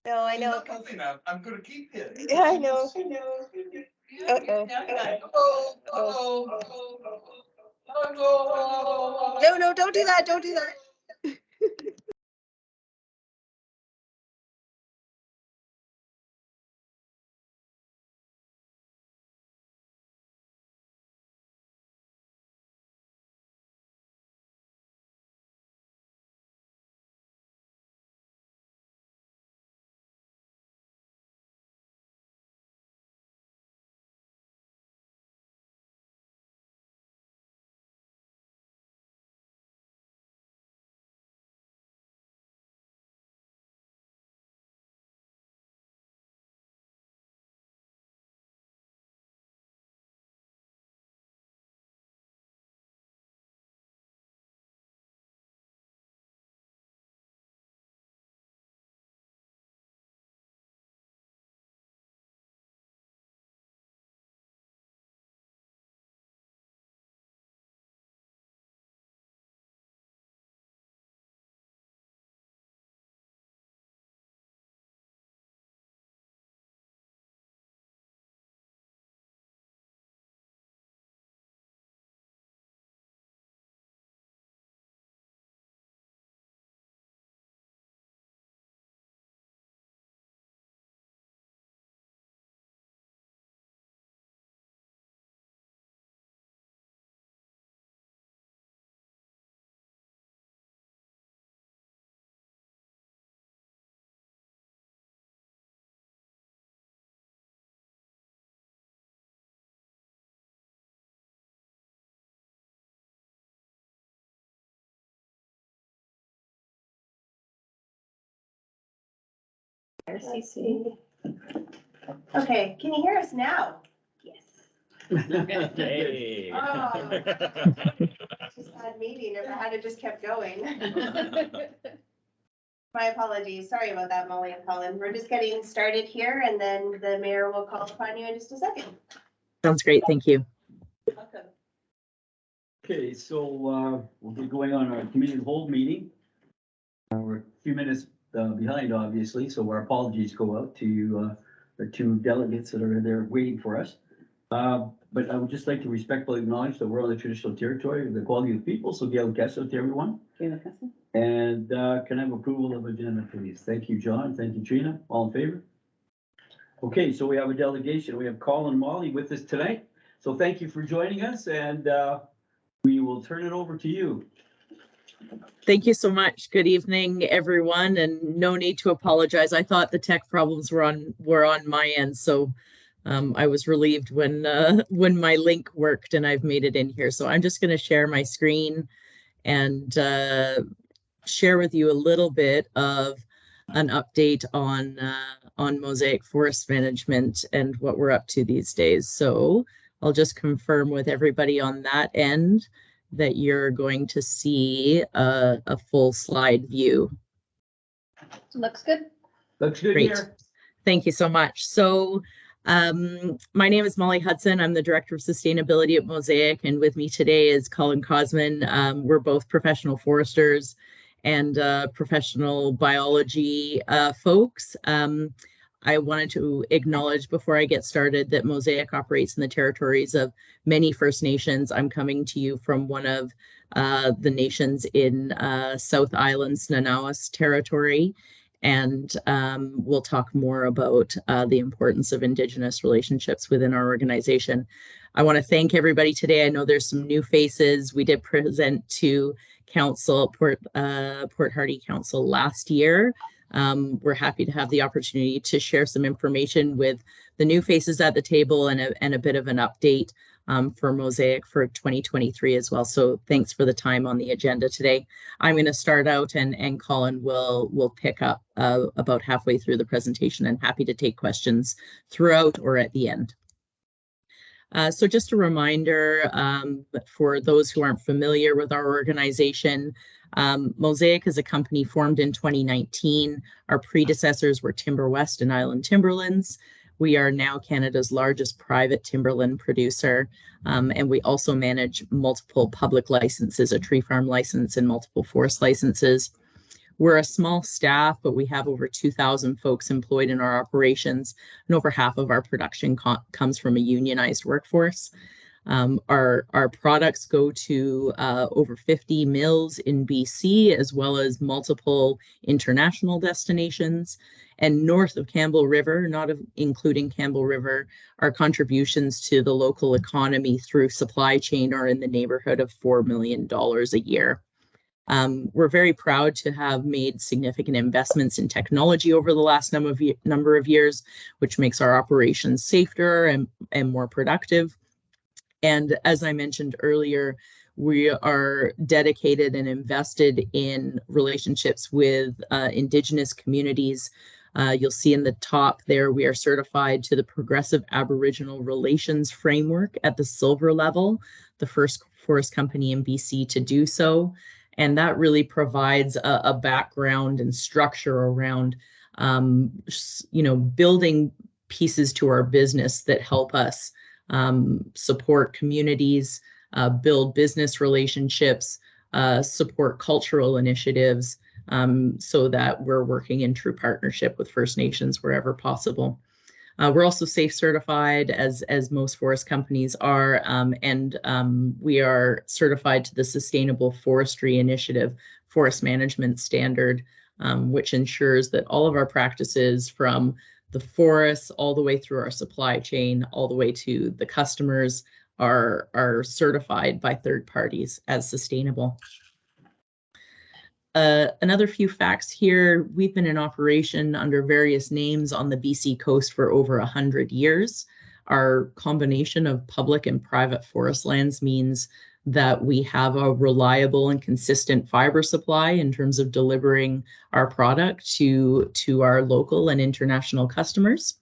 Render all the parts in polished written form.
No, I know. Look, I'm gonna keep you. Yeah, I know. Uh-oh. No, don't do that. Don't do that. RCC. Okay, can you hear us now? Yes. Hey. Oh. Just had a meeting, if I had it just kept going. My apologies, sorry about that, Molly and Colin. We're just getting started here and then the mayor will call upon you in just a second. Sounds great. Thank you. Welcome. Okay, so we'll be going on our committee of the whole meeting. We're a few minutes behind, obviously, so our apologies go out to the two delegates that are there waiting for us. But I would just like to respectfully acknowledge that we're on the traditional territory of the Quality of the People, so Gail Kessler to everyone. And can I have approval of agenda, please? Thank you, John. Thank you, Trina. All in favor? Okay, so we have a delegation. We have Colin and Molly with us tonight. So thank you for joining us, and we will turn it over to you. Thank you so much. Good evening, everyone, and no need to apologize. I thought the tech problems were on my end, so I was relieved when my link worked and I've made it in here. So I'm just going to share my screen and share with you a little bit of an update on Mosaic Forest Management and what we're up to these days. So I'll just confirm with everybody on that end that you're going to see a full slide view. Looks good. Looks good Great. here. Thank you so much. So my name is Molly Hudson. I'm the Director of Sustainability at Mosaic, and with me today is Colin Cosman. We're both professional foresters and professional biology folks. I wanted to acknowledge before I get started that Mosaic operates in the territories of many First Nations. I'm coming to you from one of the nations in South Island's Nanawas territory. And we'll talk more about the importance of Indigenous relationships within our organization. I want to thank everybody today. I know there's some new faces. We did present to Council, Port Hardy Council last year. We're happy to have the opportunity to share some information with the new faces at the table and a bit of an update for Mosaic for 2023 as well. So thanks for the time on the agenda today. I'm going to start out and Colin will pick up about halfway through the presentation, and happy to take questions throughout or at the end. So just a reminder for those who aren't familiar with our organization, Mosaic is a company formed in 2019. Our predecessors were Timber West and Island Timberlands. We are now Canada's largest private timberland producer, and we also manage multiple public licenses, a tree farm license and multiple forest licenses. We're a small staff, but we have over 2,000 folks employed in our operations, and over half of our production comes from a unionized workforce. Our products go to over 50 mills in BC, as well as multiple international destinations. And north of Campbell River, not including Campbell River, our contributions to the local economy through supply chain are in the neighborhood of $4 million a year. We're very proud to have made significant investments in technology over the last number of years, which makes our operations safer and more productive. And as I mentioned earlier, we are dedicated and invested in relationships with Indigenous communities. You'll see in the top there, we are certified to the Progressive Aboriginal Relations Framework at the silver level, the first forest company in BC to do so. And that really provides a background and structure around, building pieces to our business that help us support communities, build business relationships, support cultural initiatives, so that we're working in true partnership with First Nations wherever possible. We're also SAFE certified, as most forest companies are, and we are certified to the Sustainable Forestry Initiative Forest Management Standard, which ensures that all of our practices, from the forests all the way through our supply chain, all the way to the customers, are certified by third parties as sustainable. Another few facts here. We've been in operation under various names on the BC coast for over 100 years. Our combination of public and private forest lands means that we have a reliable and consistent fiber supply in terms of delivering our product to our local and international customers.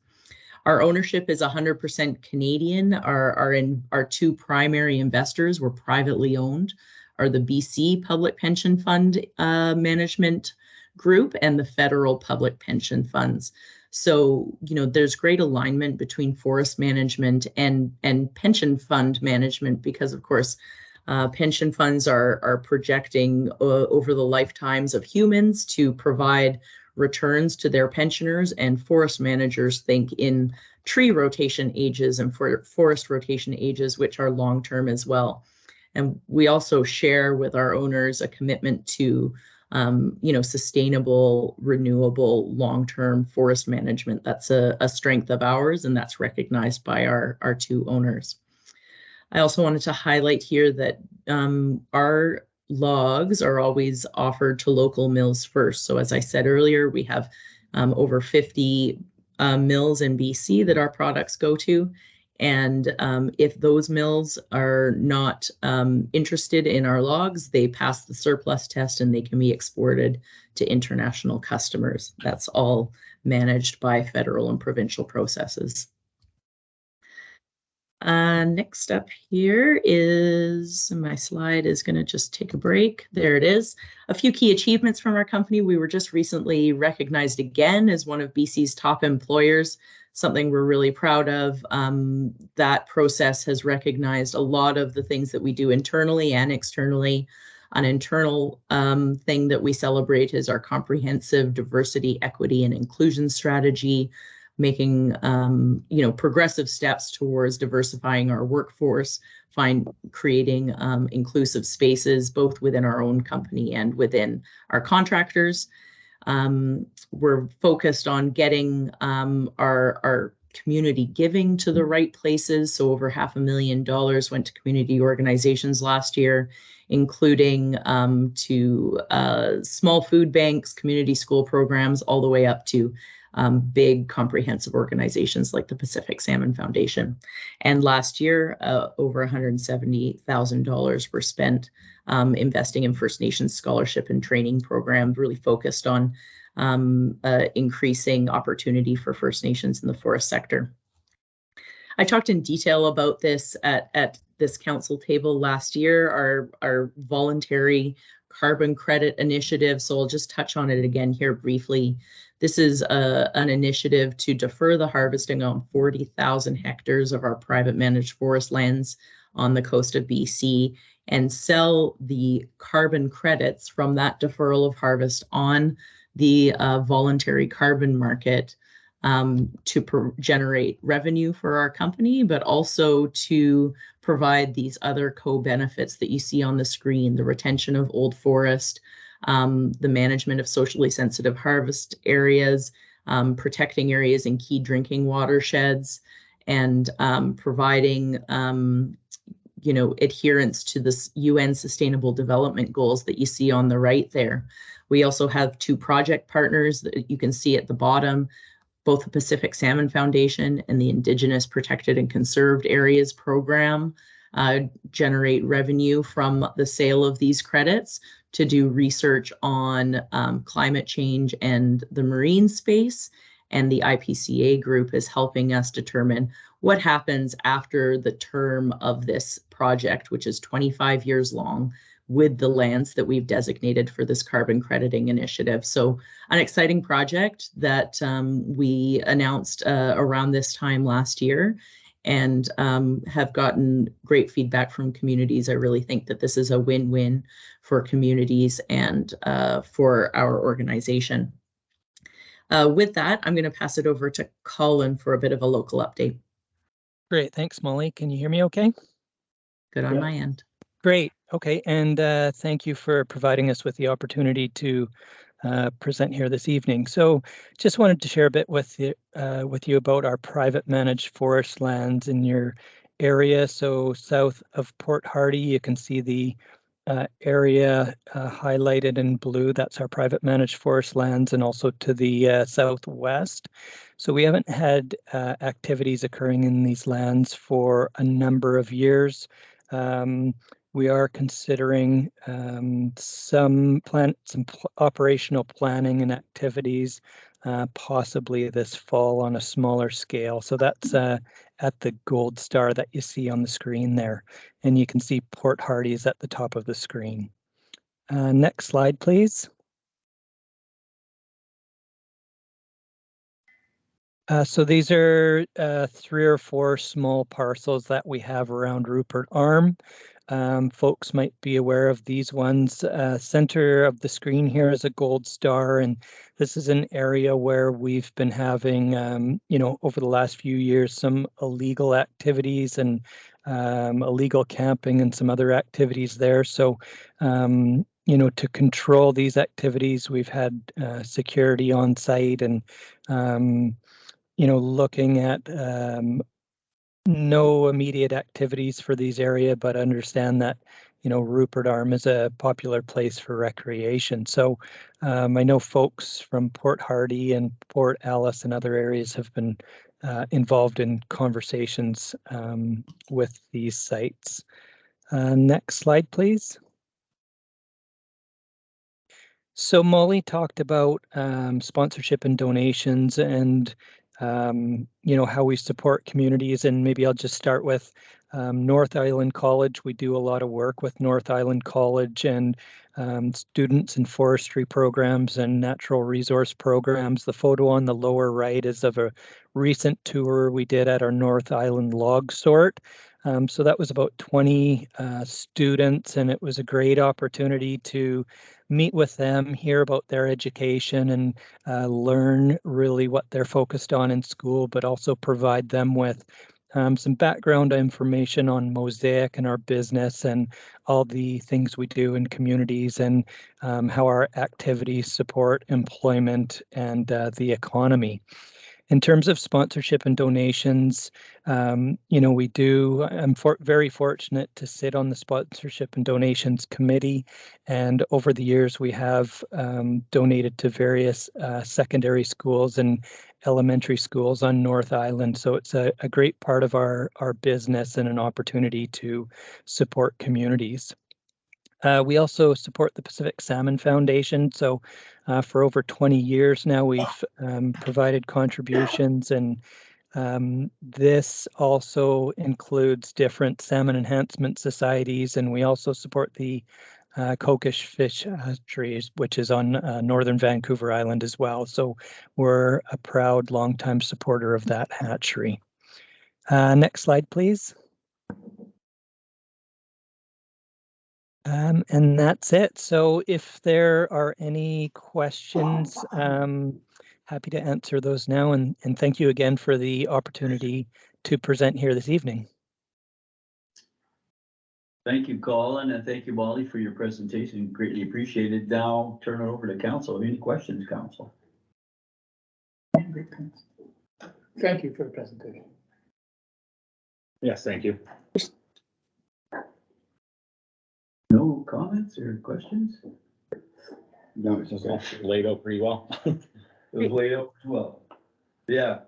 Our ownership is 100% Canadian. Our two primary investors were privately owned, are the BC Public Pension Fund Management Group and the Federal Public Pension Funds. So, there's great alignment between forest management and pension fund management because, of course, pension funds are projecting over the lifetimes of humans to provide returns to their pensioners, and forest managers think in tree rotation ages and forest rotation ages, which are long-term as well. And we also share with our owners a commitment to, sustainable, renewable, long-term forest management. That's a strength of ours, and that's recognized by our two owners. I also wanted to highlight here that our logs are always offered to local mills first. So as I said earlier, we have over 50 mills in BC that our products go to. And if those mills are not interested in our logs, they pass the surplus test and they can be exported to international customers. That's all managed by federal and provincial processes. Next up here is, my slide is going to just take a break. There it is. A few key achievements from our company. We were just recently recognized again as one of BC's top employers, something we're really proud of. That process has recognized a lot of the things that we do internally and externally. An internal thing that we celebrate is our comprehensive diversity, equity, and inclusion strategy, making progressive steps towards diversifying our workforce, creating inclusive spaces both within our own company and within our contractors. We're focused on getting our community giving to the right places. So over $500,000 went to community organizations last year, including to small food banks, community school programs, all the way up to big comprehensive organizations like the Pacific Salmon Foundation. And last year, over $170,000 were spent investing in First Nations scholarship and training programs, really focused on increasing opportunity for First Nations in the forest sector. I talked in detail about this at this council table last year, our voluntary carbon credit initiative. So I'll just touch on it again here briefly. This is an initiative to defer the harvesting on 40,000 hectares of our private managed forest lands on the coast of BC and sell the carbon credits from that deferral of harvest on the voluntary carbon market to generate revenue for our company, but also to provide these other co-benefits that you see on the screen, the retention of old forest, the management of socially sensitive harvest areas, protecting areas in key drinking watersheds, and providing adherence to the UN Sustainable Development Goals that you see on the right there. We also have 2 project partners that you can see at the bottom, both the Pacific Salmon Foundation and the Indigenous Protected and Conserved Areas Program generate revenue from the sale of these credits to do research on climate change and the marine space. And the IPCA group is helping us determine what happens after the term of this project, which is 25 years long, with the lands that we've designated for this carbon crediting initiative. So an exciting project that we announced around this time last year, and have gotten great feedback from communities. I really think that this is a win-win for communities and for our organization. With that, I'm going to pass it over to Colin for a bit of a local update. Great, thanks, Molly. Can you hear me okay? Good on my end. Great, okay, and thank you for providing us with the opportunity to present here this evening. So just wanted to share a bit with you about our private managed forest lands in your area. So south of Port Hardy, you can see the area highlighted in blue. That's our private managed forest lands, and also to the southwest. So we haven't had activities occurring in these lands for a number of years. We are considering some operational planning and activities, possibly this fall on a smaller scale. So that's at the gold star that you see on the screen there. And you can see Port Hardy is at the top of the screen. Next slide, please. So these are 3 or 4 small parcels that we have around Rupert Arm. Folks might be aware of these ones. Center of the screen here is a gold star, and this is an area where we've been having, over the last few years, some illegal activities and illegal camping and some other activities there. So, to control these activities, we've had security on site and, looking at no immediate activities for these areas, but understand that, Rupert Arm is a popular place for recreation. So I know folks from Port Hardy and Port Alice and other areas have been involved in conversations with these sites. Next slide, please. So Molly talked about sponsorship and donations and how we support communities, and maybe I'll just start with North Island College. We do a lot of work with North Island College and students in forestry programs and natural resource programs. The photo on the lower right is of a recent tour we did at our North Island log sort. So that was about 20 students, and it was a great opportunity to meet with them, hear about their education, and learn really what they're focused on in school, but also provide them with some background information on Mosaic and our business and all the things we do in communities, and how our activities support employment and the economy. In terms of sponsorship and donations, we do. I'm very fortunate to sit on the sponsorship and donations committee, and over the years we have donated to various secondary schools and elementary schools on North Island. So it's a great part of our business and an opportunity to support communities. We also support the Pacific Salmon Foundation. So for over 20 years now, we've provided contributions, and this also includes different salmon enhancement societies, and we also support the Kokish Fish Hatcheries, which is on northern Vancouver Island as well. So we're a proud longtime supporter of that hatchery. Next slide, please. And that's it. So if there are any questions, happy to answer those now. And thank you again for the opportunity to present here this evening. Thank you, Colin, and thank you, Molly, for your presentation. Greatly appreciated. Now turn it over to council. Any questions, council? Thank you for the presentation. Yes, thank you. No comments or questions? No, it's just all laid out pretty well. It was laid out well. Yeah.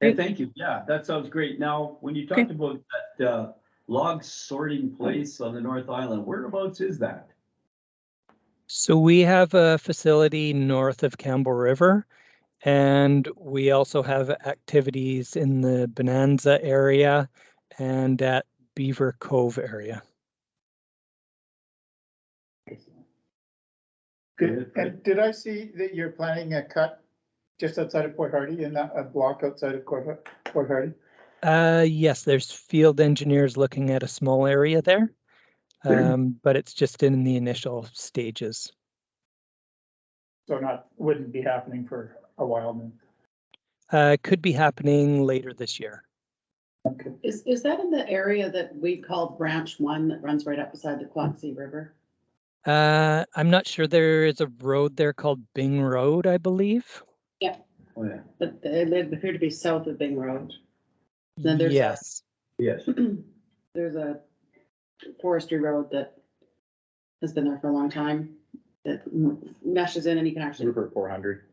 And thank you. Yeah, that sounds great. Now, when you talked about that log sorting place on the North Island, whereabouts is that? So we have a facility north of Campbell River, and we also have activities in the Bonanza area and at Beaver Cove area. And did I see that you're planning a cut just outside of Port Hardy in that a block outside of Port Hardy? Yes, there's field engineers looking at a small area there, but it's just in the initial stages. So wouldn't be happening for a while then. Could be happening later this year. Okay. Is that in the area that we call Branch 1 that runs right up beside the Quaxie River? I'm not sure. There is a road there called Bing Road, I believe. Yeah. Oh, yeah. But they appear to be south of Bing Road. Then there's Yes. Yes. There's a forestry road that has been there for a long time that meshes in, and you can actually, Rupert 400.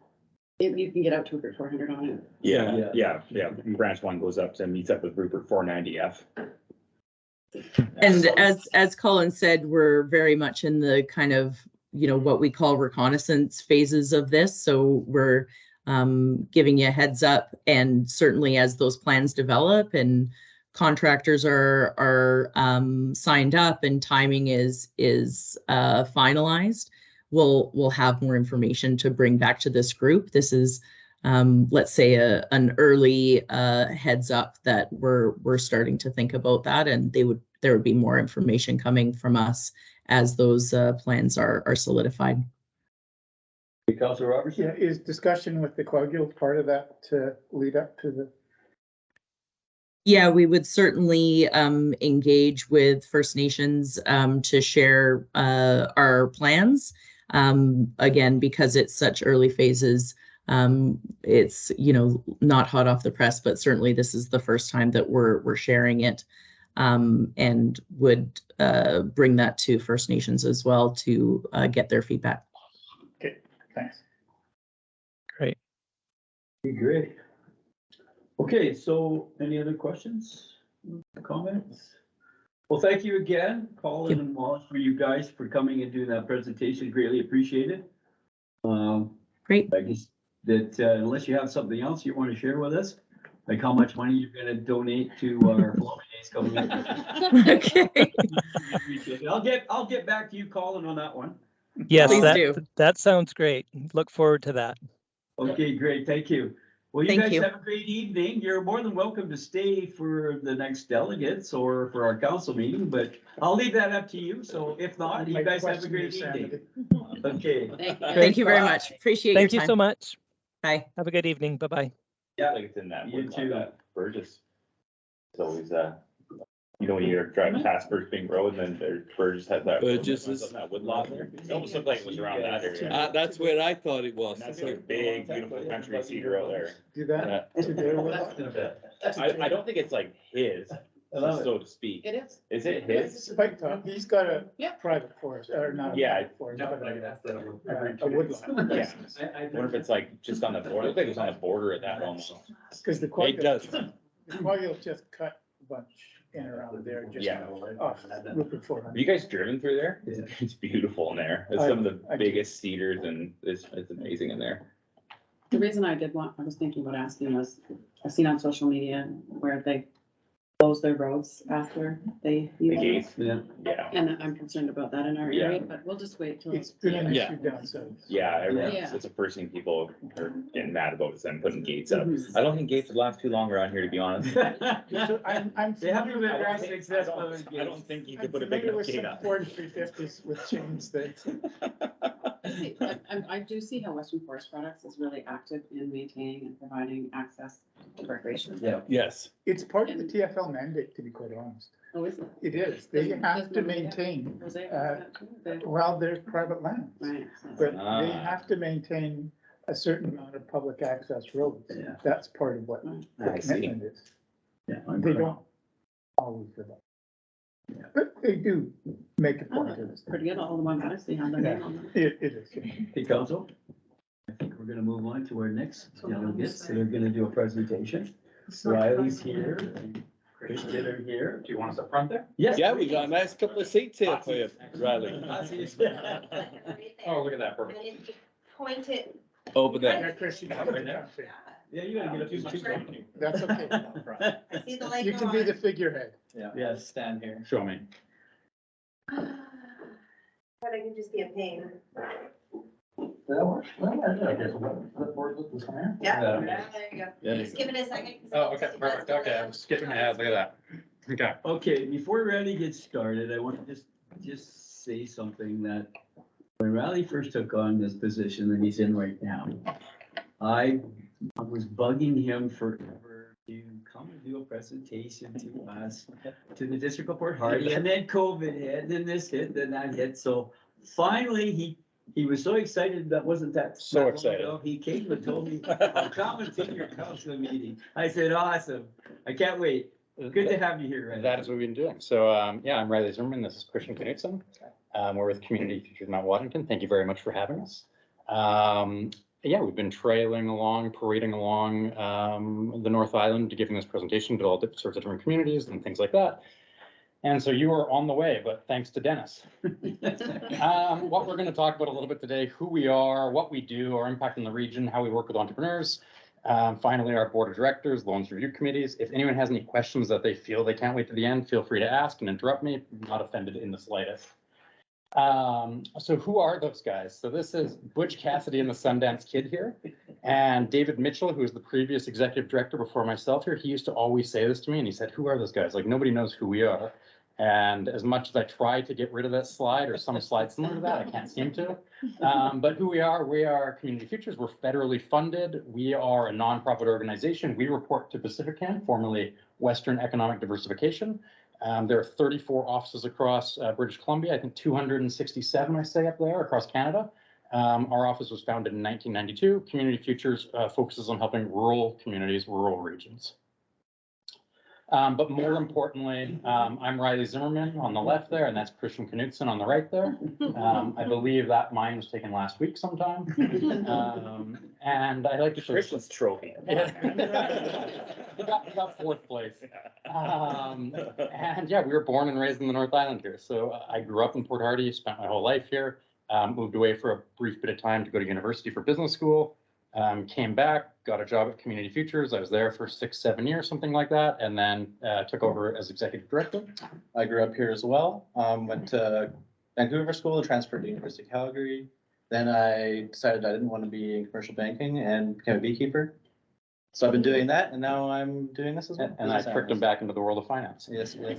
you can get out to Rupert 400 on it. Yeah. Branch 1 goes up to meets up with Rupert 490F. And as Colin said, we're very much in the kind of, what we call reconnaissance phases of this. So we're giving you a heads up, and certainly as those plans develop and contractors are signed up and timing is finalized, we'll have more information to bring back to this group. This is let's say an early heads up that we're starting to think about that, and there would be more information coming from us as those plans are solidified. Councilor Roberts? Yeah, is discussion with the Cloud Guild part of that to lead up to the? Yeah, we would certainly engage with First Nations to share our plans. Again, because it's such early phases, it's not hot off the press, but certainly this is the first time that we're sharing it, and would bring that to First Nations as well to get their feedback. Okay, thanks. Great. Great. Okay, so any other questions, comments? Well, thank you again, Colin and Wallace, for you guys for coming and doing that presentation. Greatly appreciated. Great. I guess that unless you have something else you want to share with us, like how much money you're going to donate to our Flower Days coming up. Okay. I'll get back to you, Colin, on that one. Yes, Please do. that sounds great. Look forward to that. Okay, great. Thank you. Well, you Thank guys you. have a great evening. You're more than welcome to stay for the next delegates or for our council meeting, but I'll leave that up to you. So if not, you guys have a great evening. Okay. Thank you very much. Appreciate your time. Thank you so much. Bye. Have a good evening. Bye-bye. Yeah, like it's in that. You too. Burgess. It's always when you're driving past First Bing Road, and then there's Burgess has that. Burgess is- That woodlot there. It almost looked like it was around that area. That's where I thought it was. And that's like big, beautiful country cedar out there. Do that. To do with- I don't think it's like his, so to speak. It is. Is it his? Spike Top, he's got a Yeah. private forest, or not. a Yeah. private forest, but a woodlot. Yeah. I wonder if it's like just on the border. It looked like it was on the border of that almost. Because the It Quag does. Guild just cut a bunch in around there, just Yeah. off Rupert Have 400. you guys driven through there? It's beautiful in there. It's some of I the biggest cedars, and it's amazing in there. The reason I was thinking about asking was, I've seen on social media where they close their roads after they The use them. gates, Yeah. yeah, And I'm concerned about that in our Yeah. area, but we'll just wait till. It's been an Yeah. issue down south. yeah, everyone's, Yeah. it's the first thing people are getting mad about is them putting gates up. Mhm. I don't think gates would last too long around here, to be honest. So I'm They haven't been I very don't think- successful. I with don't- I don't gates. think you I'm could put a big familiar enough with gate some up. Ford 350s with chains that. I do see how Western Forest Products is really active in maintaining and providing access to recreation. Yeah. Yes. It's part of the TFL mandate, to be quite honest. Oh, is it? It is. They Doesn't- have doesn't to everybody maintain, Was it? well, they're private lands. Right. But Ah. they have to maintain a certain amount of public access roads. Yeah. That's part of what Right. the I see. commitment is. Yeah. They don't always do that. Yeah. But they do make a Oh, point of it's it. pretty good, all the ones I see have their name on them. It is. Yeah. Hey, council, I think we're gonna move on to our next delegates that are gonna do a presentation. Riley's here, and Christian are here. Do you want us up front there? Yes. Yeah, we got a nice couple of seats here for you, Riley. Oh, look at that, perfect. And if you point it. Over Yeah, there. Christian, Yeah, you gotta get up to that's okay. I see the light. You go can be on. the figurehead. Yes, stand here. Show me. But I could just be a pain. That works. Yeah, there you go. Yeah. Just give it a second. 'cause Oh, it okay, does perfect, delay. okay, I'm skipping ahead, look at that. Okay. Okay, before Riley gets started, I want to just say something that when Riley first took on this position that he's in right now, I was bugging him forever to come and do a presentation to us, to the District of Port Hardy, and then COVID hit, then this hit, then that hit, so finally, he was so excited, that wasn't that. So that long excited. ago. He came and told me, I'll come and take your council meeting. I said, awesome, I can't wait. Good to have you here, Riley. That is what we've been doing. So, yeah, I'm Riley Zimmerman. This is Christian Knutson. We're with Community Futures Mount Washington. Thank you very much for having us. Yeah, we've been trailing along, parading along the North Island, giving this presentation to all sorts of different communities and things like that. And so you are on the way, but thanks to Dennis. What we're going to talk about a little bit today, who we are, what we do, our impact in the region, how we work with entrepreneurs. Finally, our board of directors, loans review committees. If anyone has any questions that they feel they can't wait to the end, feel free to ask and interrupt me. I'm not offended in the slightest. So who are those guys? So this is Butch Cassidy and the Sundance Kid here. And David Mitchell, who was the previous executive director before myself here, he used to always say this to me and he said, who are those guys? Like nobody knows who we are. And as much as I try to get rid of that slide or some slide similar to that, I can't seem to. But who we are Community Futures. We're federally funded. We are a nonprofit organization. We report to Pacifican, formerly Western Economic Diversification. There are 34 offices across British Columbia, I think 267, I say up there, across Canada. Our office was founded in 1992. Community Futures focuses on helping rural communities, rural regions. But more importantly, I'm Riley Zimmerman on the left there, and that's Christian Knutson on the right there. I believe that mine was taken last week sometime. And I like to show. Christian's trophy. He got fourth place. And yeah, we were born and raised in the North Island here. So I grew up in Port Hardy, spent my whole life here, moved away for a brief bit of time to go to university for business school. Came back, got a job at Community Futures. I was there for 6-7 years, something like that, and then took over as executive director. I grew up here as well. Went to Vancouver School, transferred to University of Calgary. Then I decided I didn't want to be in commercial banking and became a beekeeper. So I've been doing that, and now I'm doing this as well. And I tricked him back into the world of finance. Yes, yes.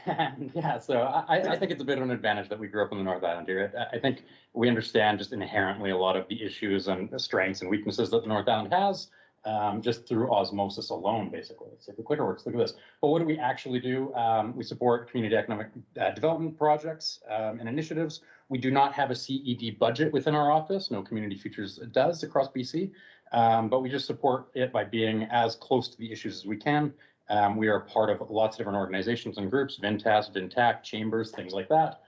And yeah, so I think it's a bit of an advantage that we grew up in the North Island here. I think we understand just inherently a lot of the issues and the strengths and weaknesses that the North Island has, just through osmosis alone, basically. It's like the clicker works, look at this. But what do we actually do? We support community economic development projects and initiatives. We do not have a CED budget within our office. No Community Futures does across BC. But we just support it by being as close to the issues as we can. We are part of lots of different organizations and groups, Vintas, Vintac, Chambers, things like that.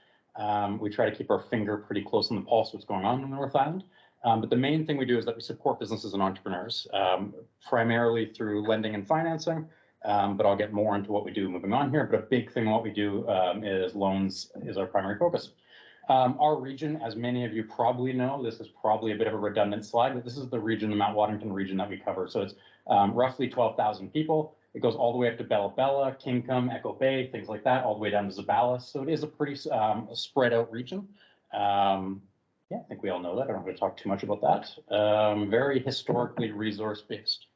We try to keep our finger pretty close on the pulse of what's going on in the North Island. But the main thing we do is that we support businesses and entrepreneurs, primarily through lending and financing. But I'll get more into what we do moving on here. But a big thing what we do is loans is our primary focus. Our region, as many of you probably know, this is probably a bit of a redundant slide, but this is the region, the Mount Washington region that we cover. So it's roughly 12,000 people. It goes all the way up to Bella Bella, Kingcome, Echo Bay, things like that, all the way down to Zabalas. So it is a pretty spread out region. Yeah, I think we all know that. I don't want to talk too much about that. Very historically resource based.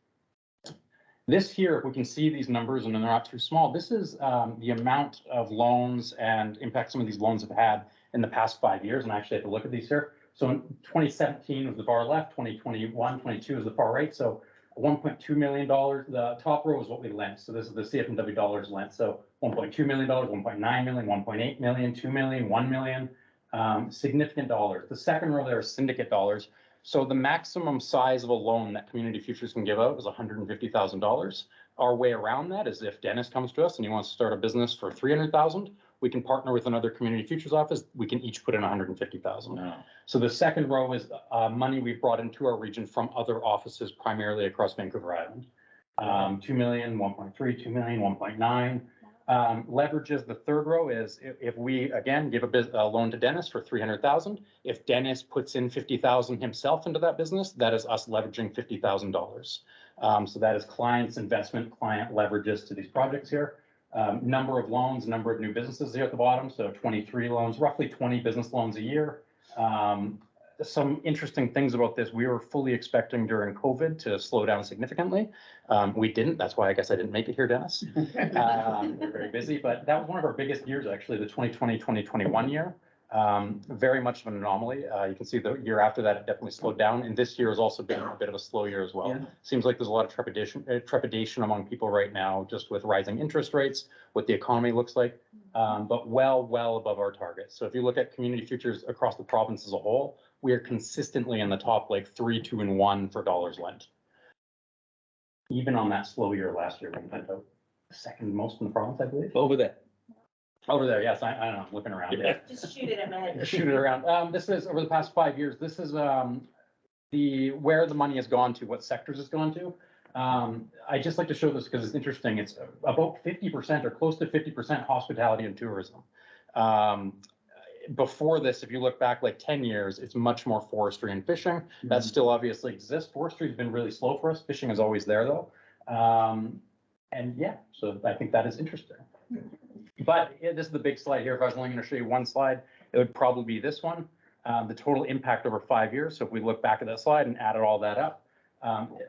This here, if we can see these numbers and they're not too small, this is the amount of loans and impact some of these loans have had in the past 5 years. And I actually have to look at these here. So in 2017 was the far left, 2021, 22 is the far right. So $1.2 million, the top row is what we lent. So this is the CFMW dollars lent. So $1.2 million, $1.9 million, $1.8 million, $2 million, $1 million, significant dollars. The second row there is syndicate dollars. So the maximum size of a loan that Community Futures can give out is $150,000. Our way around that is if Dennis comes to us and he wants to start a business for $300,000, we can partner with another Community Futures office. We can each put in $150,000. No. So the second row is money we've brought into our region from other offices, primarily across Vancouver Island. 2 million, 1.3, 2 million, 1.9. Leverages, the third row is if we, again, give a loan to Dennis for 300,000, if Dennis puts in 50,000 himself into that business, that is us leveraging $50,000. So that is client's investment, client leverages to these projects here. Number of loans, number of new businesses here at the bottom. So 23 loans, roughly 20 business loans a year. Some interesting things about this, we were fully expecting during COVID to slow down significantly. We didn't. That's why I guess I didn't make it here, Dennis. We're very busy, but that was one of our biggest years, actually, the 2020, 2021 year. Very much of an anomaly. You can see the year after that, it definitely slowed down. And this year has also been a bit of a slow year as well. Yeah. Seems like there's a lot of trepidation among people right now, just with rising interest rates, what the economy looks like, but well above our target. So if you look at Community Futures across the province as a whole, we are consistently in the top like 3, 2, and 1 for dollars lent. Even on that slow year last year, we lent out the second most in the province, I believe. Over there. Over there, yes, I don't know, I'm looking around. Yeah. Just shoot it at my head. Shoot it around. This is over the past 5 years. This is where the money has gone to, what sectors it's gone to. I just like to show this because it's interesting. It's about 50% or close to 50% hospitality and tourism. Before this, if you look back like 10 years, it's much more forestry and fishing. That still obviously exists. Forestry has been really slow for us. Fishing is always there though. And yeah, so I think that is interesting. But yeah, this is the big slide here. If I was only going to show you one slide, it would probably be this one. The total impact over 5 years. So if we look back at that slide and added all that up,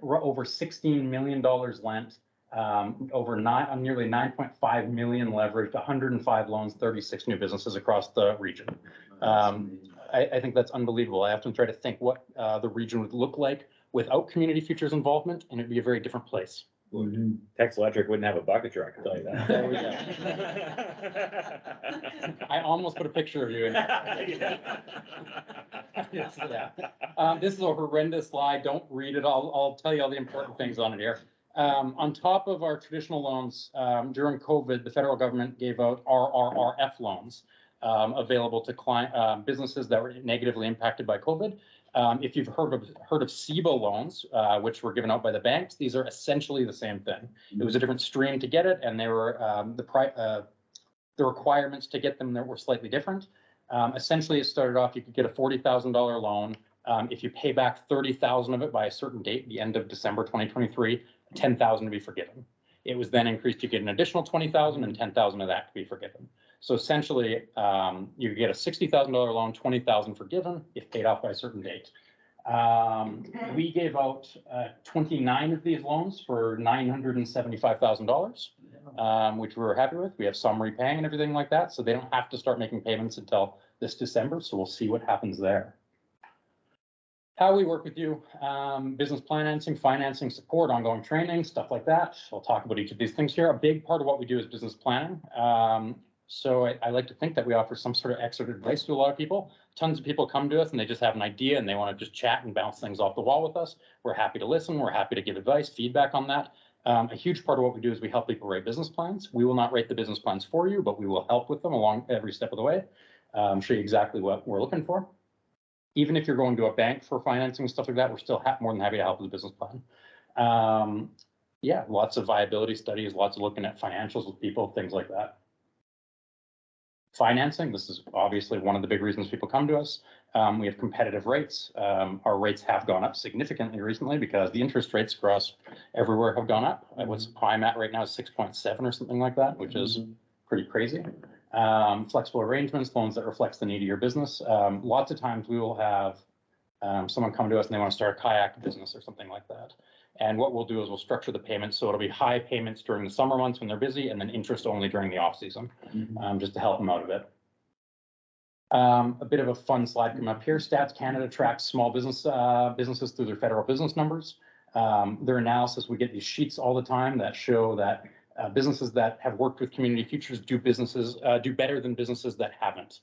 over $16 million lent, nearly 9.5 million leveraged, 105 loans, 36 new businesses across the region. I think that's unbelievable. I often try to think what the region would look like without Community Futures involvement, and it'd be a very different place. Texas Electric wouldn't have a bucket truck, I can tell you that. There we go. I almost put a picture of you in. Yes, yeah. This is a horrendous slide. Don't read it. I'll tell you all the important things on it here. On top of our traditional loans, during COVID, the federal government gave out RRRF loans available to businesses that were negatively impacted by COVID. If you've heard of SIBA loans, which were given out by the banks, these are essentially the same thing. It was a different stream to get it, and they were the requirements to get them that were slightly different. Essentially, it started off, you could get a $40,000 loan. If you pay back 30,000 of it by a certain date, the end of December 2023, 10,000 to be forgiven. It was then increased to get an additional 20,000 and 10,000 of that to be forgiven. So essentially, you get a $60,000 loan, 20,000 forgiven if paid off by a certain date. We gave out 29 of these loans for $975,000, which we were happy with. We have some repaying and everything like that, so they don't have to start making payments until this December. So we'll see what happens there. How we work with you, business financing support, ongoing training, stuff like that. I'll talk about each of these things here. A big part of what we do is business planning. So I like to think that we offer some sort of expert advice to a lot of people. Tons of people come to us and they just have an idea and they want to just chat and bounce things off the wall with us. We're happy to listen. We're happy to give advice, feedback on that. A huge part of what we do is we help people write business plans. We will not write the business plans for you, but we will help with them along every step of the way. Show you exactly what we're looking for. Even if you're going to a bank for financing, stuff like that, we're still more than happy to help with the business plan. Yeah, lots of viability studies, lots of looking at financials with people, things like that. financing. This is obviously one of the big reasons people come to us. We have competitive rates. Our rates have gone up significantly recently because the interest rates across everywhere have gone up. What's prime at right now is 6.7 or something like that, which is pretty crazy. Flexible arrangements, loans that reflects the need of your business. Lots of times we will have someone come to us and they want to start a kayak business or something like that. And what we'll do is we'll structure the payments so it'll be high payments during the summer months when they're busy and then interest only during the off season, just to help them out a bit. A bit of a fun slide coming up here. Stats Canada tracks small businesses through their federal business numbers. Their analysis, we get these sheets all the time that show that businesses that have worked with Community Futures do better than businesses that haven't.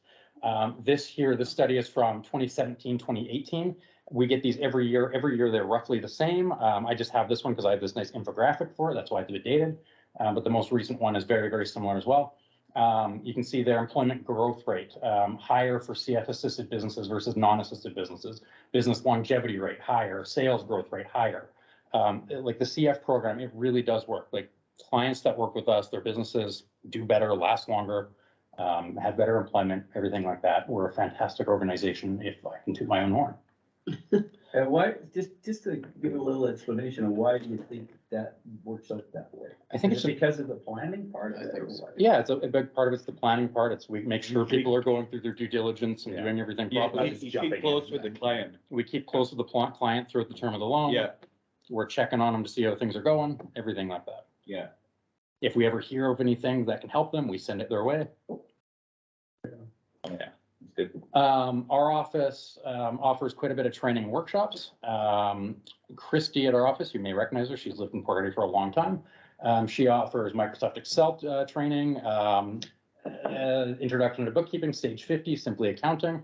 This study is from 2017, 2018. We get these every year. Every year they're roughly the same. I just have this one because I have this nice infographic for it. That's why I did it dated. But the most recent one is very, very similar as well. You can see their employment growth rate, higher for CF assisted businesses versus non-assisted businesses. Business longevity rate higher, sales growth rate higher. Like the CF program, it really does work. Like clients that work with us, their businesses do better, last longer, have better employment, everything like that. We're a fantastic organization if I can toot my own horn. And why, just to give a little explanation of why you think that works out that way? I think Is it because of the planning part of it? Or what? Yeah, it's a big part of it's the planning part. It's we make sure people are going through their due diligence and doing everything properly. You keep close with the client. We keep close with the client throughout the term of the loan. Yeah. We're checking on them to see how things are going, everything like that. Yeah. If we ever hear of anything that can help them, we send it their way. Yeah, it's good. Our office offers quite a bit of training and workshops. Christy at our office, you may recognize her. She's lived in Port Hardy for a long time. She offers Microsoft Excel training, introduction to bookkeeping, stage 50, simply accounting.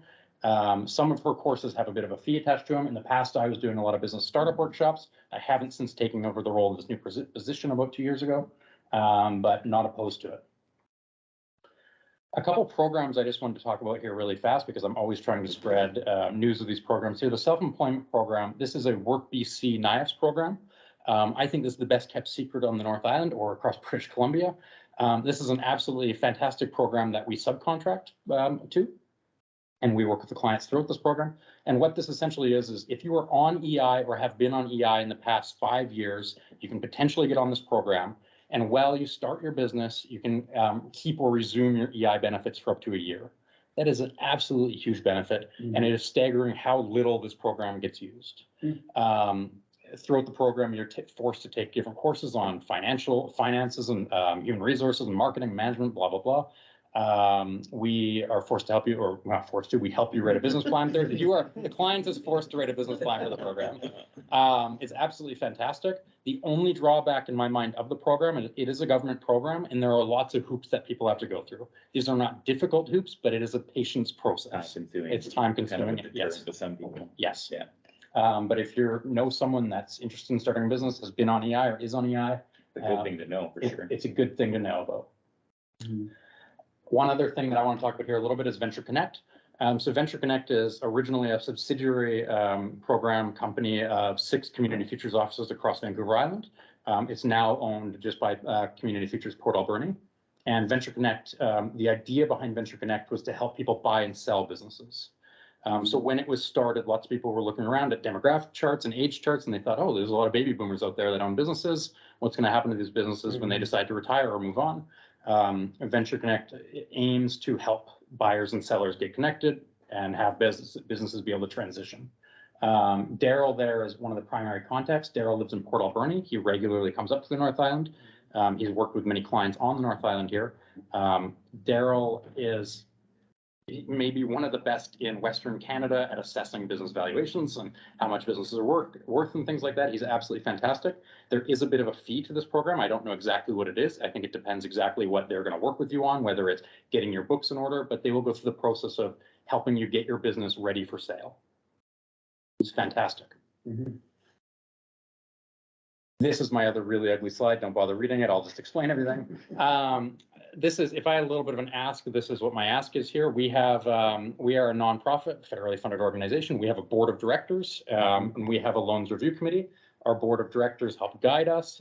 Some of her courses have a bit of a fee attached to them. In the past, I was doing a lot of business startup workshops. I haven't since taken over the role of this new position about 2 years ago, but not opposed to it. A couple programs I just wanted to talk about here really fast because I'm always trying to spread news of these programs here. The self-employment program, this is a Work BC NIAPS program. I think this is the best kept secret on the North Island or across British Columbia. This is an absolutely fantastic program that we subcontract to. And we work with the clients throughout this program. And what this essentially is if you are on EI or have been on EI in the past 5 years, you can potentially get on this program. And while you start your business, you can keep or resume your EI benefits for up to a year. That is an absolutely huge benefit. And it is staggering how little this program gets used. Throughout the program, you're forced to take different courses on finances and human resources and marketing, management, blah, blah, blah. We are forced to help you, or not forced to, we help you write a business plan. The client is forced to write a business plan for the program. It's absolutely fantastic. The only drawback in my mind of the program, and it is a government program, and there are lots of hoops that people have to go through. These are not difficult hoops, but it is a patience process. It's time consuming. Yes. For some people. Yes. Yeah. But if you know someone that's interested in starting a business, has been on EI or is on EI, It's a good thing to know for sure. it's a good thing to know about. One other thing that I want to talk about here a little bit is Venture Connect. So Venture Connect is originally a subsidiary program company of 6 Community Futures offices across Vancouver Island. It's now owned just by Community Futures Port Alberni. And Venture Connect, the idea behind Venture Connect was to help people buy and sell businesses. So when it was started, lots of people were looking around at demographic charts and age charts, and they thought, oh, there's a lot of baby boomers out there that own businesses. What's going to happen to these businesses when they decide to retire or move on? Venture Connect aims to help buyers and sellers get connected and have businesses be able to transition. Daryl there is one of the primary contacts. Daryl lives in Port Alberni. He regularly comes up to the North Island. He's worked with many clients on the North Island here. Daryl is maybe one of the best in Western Canada at assessing business valuations and how much businesses are worth and things like that. He's absolutely fantastic. There is a bit of a fee to this program. I don't know exactly what it is. I think it depends exactly what they're going to work with you on, whether it's getting your books in order, but they will go through the process of helping you get your business ready for sale. It's fantastic. This is my other really ugly slide. Don't bother reading it. I'll just explain everything. This is, if I had a little bit of an ask, this is what my ask is here. We have, we are a nonprofit, federally funded organization. We have a board of directors, and we have a loans review committee. Our board of directors help guide us.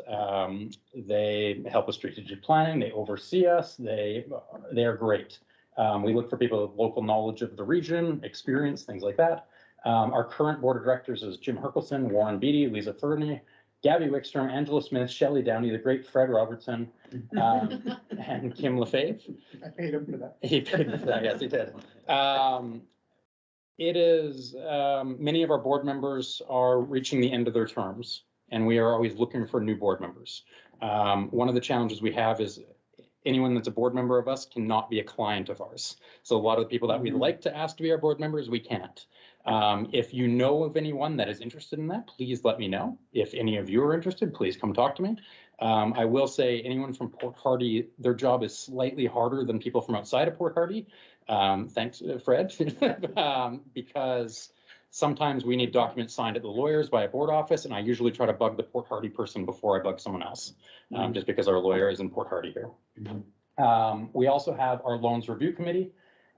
They help with strategic planning. They oversee us. They are great. We look for people with local knowledge of the region, experience, things like that. Our current board of directors is Jim Herkelson, Warren Beatty, Lisa Fernie, Gabby Wickstrom, Angela Smith, Shelley Downey, the great Fred Robertson, and Kim Lefebvre. I paid him for that. He paid for that, yes, he did. It is, many of our board members are reaching the end of their terms, and we are always looking for new board members. One of the challenges we have is anyone that's a board member of us cannot be a client of ours. So a lot of the people that we'd like to ask to be our board members, we can't. If you know of anyone that is interested in that, please let me know. If any of you are interested, please come talk to me. I will say anyone from Port Hardy, their job is slightly harder than people from outside of Port Hardy. Thanks, Fred, because sometimes we need documents signed at the lawyers by a board office, and I usually try to bug the Port Hardy person before I bug someone else, just because our lawyer is in Port Hardy here. We also have our loans review committee,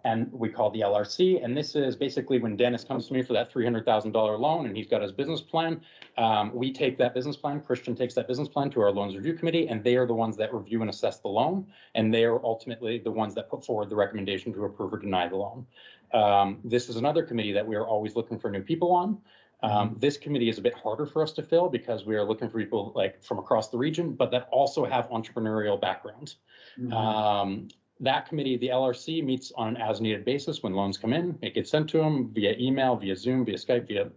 and we call the LRC, and this is basically when Dennis comes to me for that $300,000 loan and he's got his business plan. We take that business plan, Christian takes that business plan to our loans review committee, and they are the ones that review and assess the loan. And they are ultimately the ones that put forward the recommendation to approve or deny the loan. This is another committee that we are always looking for new people on. This committee is a bit harder for us to fill because we are looking for people like from across the region, but that also have entrepreneurial background. That committee, the LRC, meets on an as-needed basis when loans come in. It gets sent to them via email, via Zoom, via Skype, via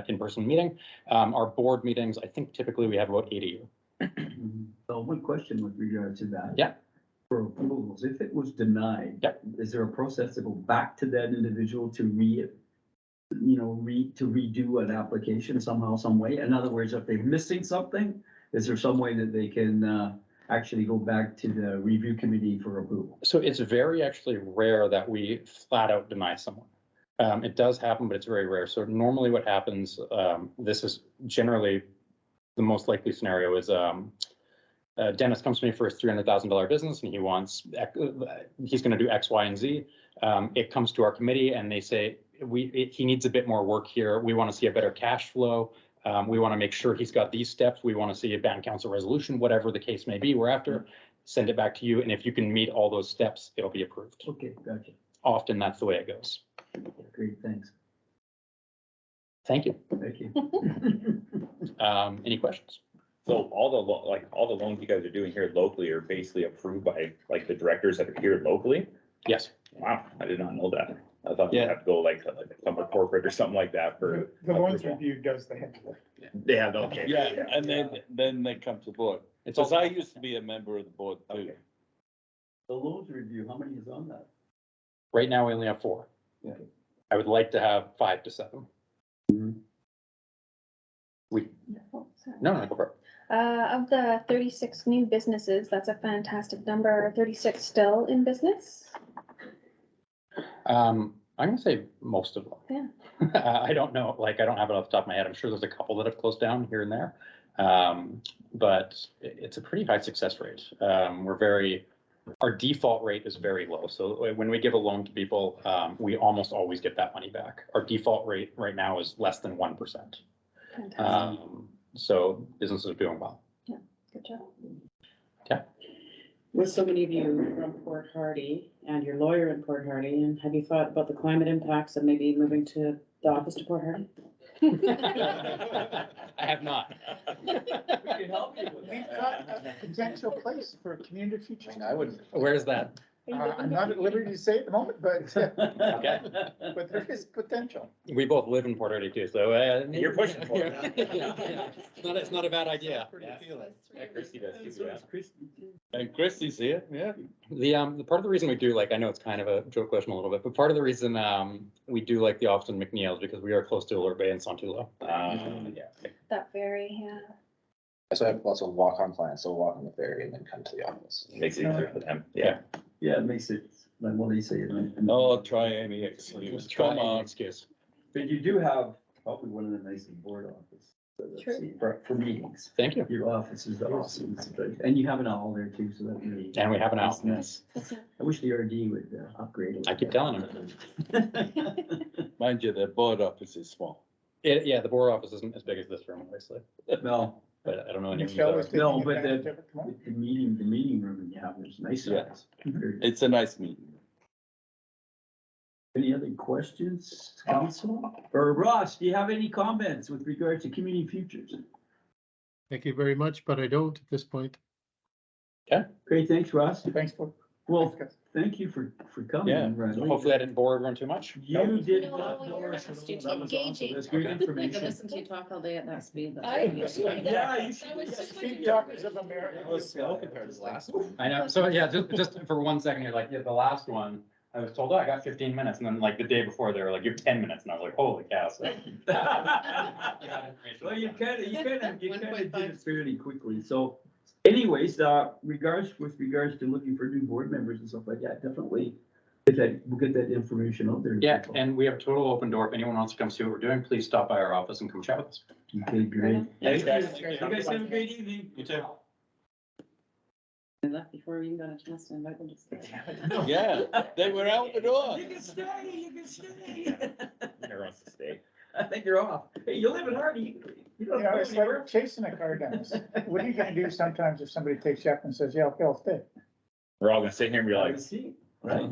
in-person meeting. Our board meetings, I think typically we have about 8 a year. So one question with regard to that. Yeah. For approvals, if it was denied. Yep. Is there a process to go back to that individual to redo an application somehow, some way? In other words, if they're missing something, is there some way that they can actually go back to the review committee for approval? So it's very actually rare that we flat out deny someone. It does happen, but it's very rare. So normally what happens, this is generally the most likely scenario is Dennis comes to me for his $300,000 business and he wants, he's going to do X, Y, and Z. It comes to our committee and they say, he needs a bit more work here. We want to see a better cash flow. We want to make sure he's got these steps. We want to see a band council resolution, whatever the case may be. We're after, send it back to you. And if you can meet all those steps, it'll be approved. Okay, gotcha. Often that's the way it goes. Great, thanks. Thank you. Thank you. Any questions? So all the loans you guys are doing here locally are basically approved by like the directors that are here locally? Yes. Wow, I did not know that. I thought you Yeah. have to go like somewhere corporate or something like that for. The loans review does the heavy lift. Yeah, okay. Yeah, and then they come to board. It's Because also, I used to be a member of the board too. Okay. The loans review, how many is on that? right now we only have 4. Yeah. I would like to have 5 to 7. We, no, go for it. Of the 36 new businesses, that's a fantastic number. Are 36 still in business? I'm gonna say most of them. Yeah. I don't know, like, I don't have it off the top of my head. I'm sure there's a couple that have closed down here and there. But it's a pretty high success rate. Our default rate is very low. So when we give a loan to people, we almost always get that money back. Our default rate right now is less than 1%. Fantastic. So businesses are doing well. Good job. With so many of you from Port Hardy and your lawyer in Port Hardy, and have you thought about the climate impacts of maybe moving to the office to Port Hardy? I have not. We've got a potential place for a community future. I would, Where's that? I'm not at liberty to say at the moment, but, Okay. but there is potential. We both live in Port Hardy too, so. You're pushing for it. It's not a bad idea. Yeah, Christie does too, yeah. And Christie's here, yeah. The part of the reason we do, like, I know it's kind of a joke question a little bit, but part of the reason we do like the office in McNeil is because we are close to Alert Bay and Sontulo. Yeah. That very, yeah. so I have lots of walk-on clients, so walk on the ferry and then come to the office. Makes it easier for them, yeah. Yeah, it makes it, like what they say. Oh, try any excuse. Come on. Excuse. But you do have probably one of the nicest board offices that I've True. seen for meetings. Thank you. Your office is awesome. And you have an owl there too, so that really. And we have an owl, that's nice. I wish the RD would upgrade it. I keep telling him. Mind you, the board office is small. Yeah, the board office isn't as big as this room, obviously, No, but I don't know any of Michelle them. was taking No, but advantage of it. Come on. the meeting room you have is nice Yeah. size. It's a nice meeting. Any other questions, council? Or Ross, do you have any comments with regard to community futures? Thank you very much, but I don't at this point. Great, thanks, Ross. Thanks for. Well, thank you for coming. Yeah, Riley. so hopefully I didn't bore everyone too much. You did No, not you're bore us at all. just That was awesome. engaging. That's great I could information. listen to you talk all day at that speed. That's I- what you do. Yeah, you should. Speed talkers of America. That was slow compared to the last one. I know, so yeah, just for 1 second, you're like, yeah, the last one, I was told, oh, I got 15 minutes, and then like the day before, they were like, you have 10 minutes, and I was like, holy cow. So, Well, you kind of did 1.5. it fairly quickly, so anyways, with regards to looking for new board members and stuff like that, definitely we'll get that information out there. to Yeah, people. and we have a total open door. If anyone wants to come see what we're doing, please stop by our office and come chat with us. Okay, great. Thanks, guys. You guys have a great evening. You too. I left before we even got a chance to invite them to stay. Yeah, they were out the door. You can stay. Everyone wants to stay. I think you're off. Hey, you live in Hardy. You don't You know, go it's anywhere. like chasing a car down. What are you gonna do sometimes if somebody takes you up and says, yeah, okay, I'll stay? We're all gonna sit here and be Have like. a seat, right?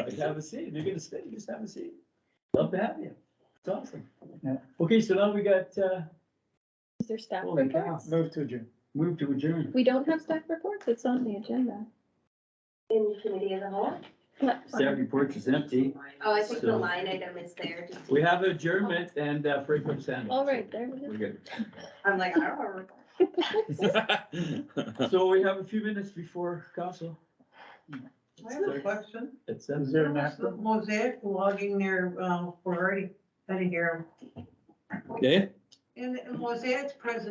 Just have a seat. If you're gonna stay, just have a seat. Love to have you. It's awesome. Yeah. Okay, so now we got, Is there staff holy cow, reports? Move to adjourn. move to adjourn. We don't have staff reports. It's on the agenda. In committee as a whole? But, Staff report is empty. Oh, I think the So- line item is there. just to- We have adjournment and frequent sandwich. all right, there it We're is. good. I'm like, I don't know. So we have a few minutes before council. I have a question. It's Is there a What's the napkin? Mosaic logging their, Ferrari? I didn't hear Okay. him. In Mosaic's presentation,